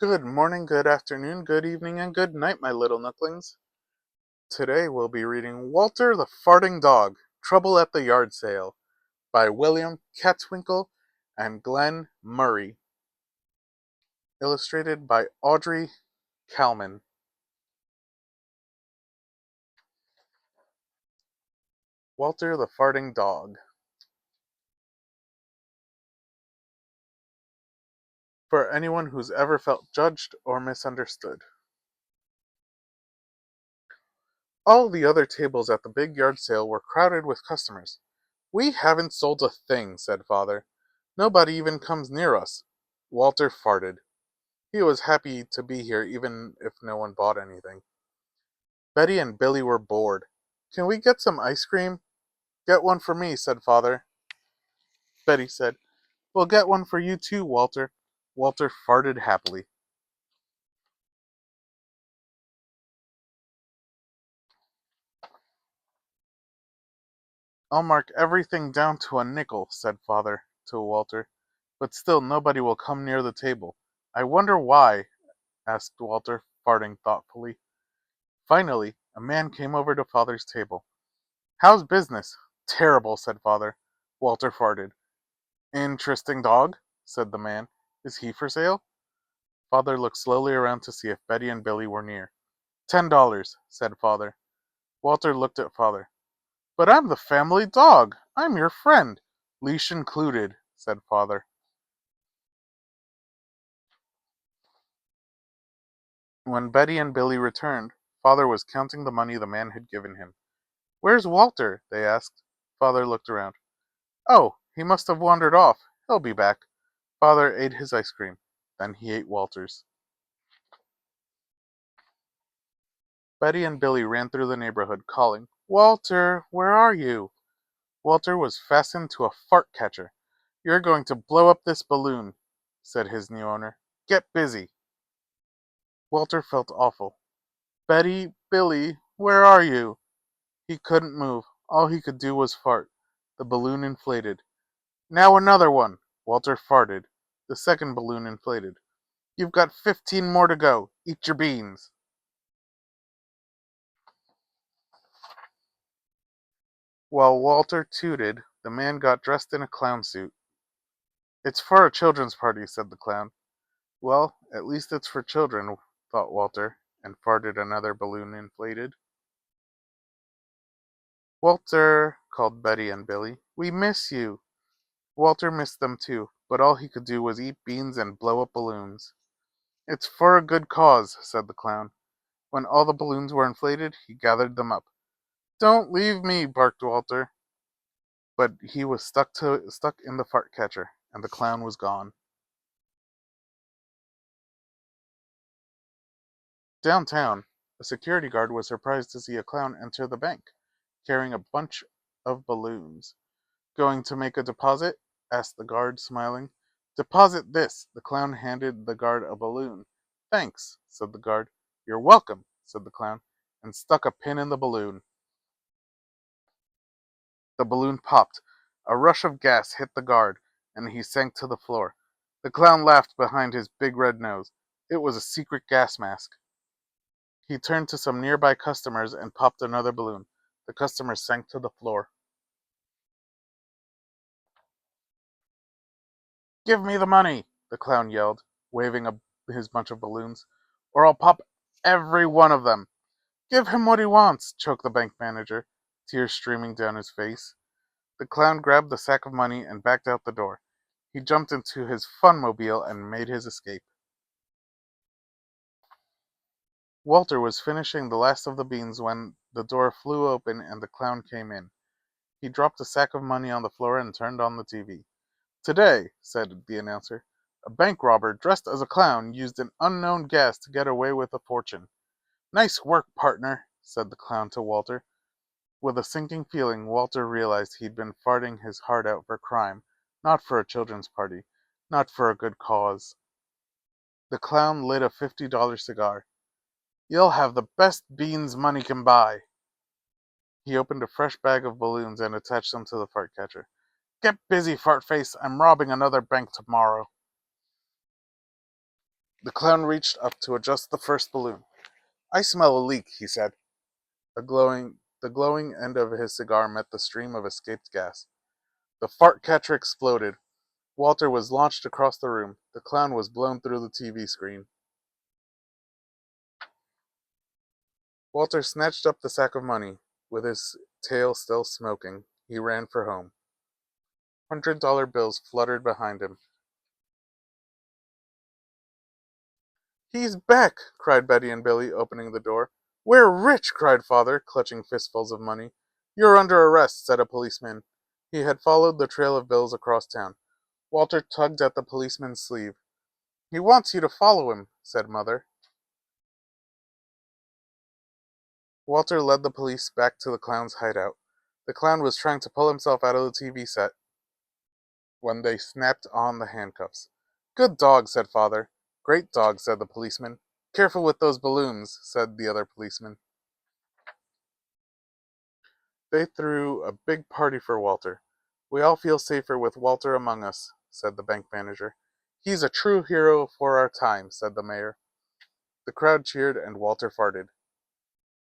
Good morning, good afternoon, good evening, and good night, my little Nooklings. Today we'll be reading Walter the Farting Dog, Trouble at the Yard Sale by William Katzwinkle and Glenn Murray. Illustrated by Audrey Kalman. Walter the Farting Dog. For anyone who's ever felt judged or misunderstood. All the other tables at the big yard sale were crowded with customers. "We haven't sold a thing," said Father. "Nobody even comes near us." Walter farted. He was happy to be here even if no one bought anything. Betty and Billy were bored. "Can we get some ice cream?" "Get one for me," said Father. Betty said, "We'll get one for you too, Walter." Walter farted happily. "I'll mark everything down to a nickel," said Father to Walter. "But still nobody will come near the table. I wonder why?" asked Walter, farting thoughtfully. Finally, a man came over to Father's table. "How's business?" "Terrible," said Father. Walter farted. "Interesting dog," said the man. "Is he for sale?" Father looked slowly around to see if Betty and Billy were near. $10, said Father. Walter looked at Father. "But I'm the family dog. I'm your friend. Leash included," said Father. When Betty and Billy returned, Father was counting the money the man had given him. "Where's Walter?" they asked. Father looked around. "Oh, he must have wandered off. He'll be back." Father ate his ice cream. Then he ate Walter's. Betty and Billy ran through the neighborhood, calling, "Walter, where are you?" Walter was fastened to a fart catcher. "You're going to blow up this balloon," said his new owner. "Get busy." Walter felt awful. "Betty, Billy, where are you?" He couldn't move. All he could do was fart. The balloon inflated. "Now another one." Walter farted. The second balloon inflated. "You've got 15 more to go. Eat your beans." While Walter tooted, the man got dressed in a clown suit. "It's for a children's party," said the clown. "Well, at least it's for children," thought Walter, and farted. Another balloon inflated. "Walter," called Betty and Billy, "we miss you." Walter missed them too, but all he could do was eat beans and blow up balloons. "It's for a good cause," said the clown. When all the balloons were inflated, he gathered them up. "Don't leave me," barked Walter. But he was stuck in the fart catcher, and the clown was gone. Downtown, a security guard was surprised to see a clown enter the bank, carrying a bunch of balloons. "Going to make a deposit?" asked the guard, smiling. "Deposit this." The clown handed the guard a balloon. "Thanks," said the guard. "You're welcome," said the clown, and stuck a pin in the balloon. The balloon popped. A rush of gas hit the guard, and he sank to the floor. The clown laughed behind his big red nose. It was a secret gas mask. He turned to some nearby customers and popped another balloon. The customers sank to the floor. "Give me the money," the clown yelled, waving his bunch of balloons, "or I'll pop every one of them." "Give him what he wants," choked the bank manager, tears streaming down his face. The clown grabbed the sack of money and backed out the door. He jumped into his fun-mobile and made his escape. Walter was finishing the last of the beans when the door flew open and the clown came in. He dropped a sack of money on the floor and turned on the TV. "Today," said the announcer, "a bank robber dressed as a clown used an unknown gas to get away with a fortune." "Nice work, partner," said the clown to Walter. With a sinking feeling, Walter realized he'd been farting his heart out for crime, not for a children's party, not for a good cause. The clown lit a $50 cigar. "You'll have the best beans money can buy." He opened a fresh bag of balloons and attached them to the fart catcher. "Get busy, fart face. I'm robbing another bank tomorrow." The clown reached up to adjust the first balloon. "I smell a leak," he said. The glowing end of his cigar met the stream of escaped gas. The fart catcher exploded. Walter was launched across the room. The clown was blown through the TV screen. Walter snatched up the sack of money. With his tail still smoking, he ran for home. $100 bills fluttered behind him. "He's back!" cried Betty and Billy, opening the door. "We're rich!" cried Father, clutching fistfuls of money. "You're under arrest," said a policeman. He had followed the trail of bills across town. Walter tugged at the policeman's sleeve. "He wants you to follow him," said Mother. Walter led the police back to the clown's hideout. The clown was trying to pull himself out of the TV set when they snapped on the handcuffs. "Good dog," said Father. "Great dog," said the policeman. "Careful with those balloons," said the other policeman. They threw a big party for Walter. "We all feel safer with Walter among us," said the bank manager. "He's a true hero for our time," said the mayor. The crowd cheered and Walter farted.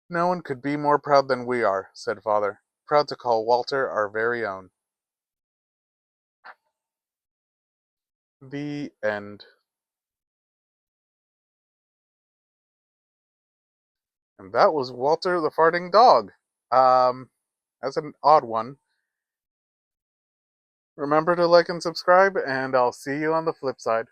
"No one could be more proud than we are," said Father. "Proud to call Walter our very own." The end. And that was Walter the Farting Dog. That's an odd one. Remember to like and subscribe, and I'll see you on the flip side.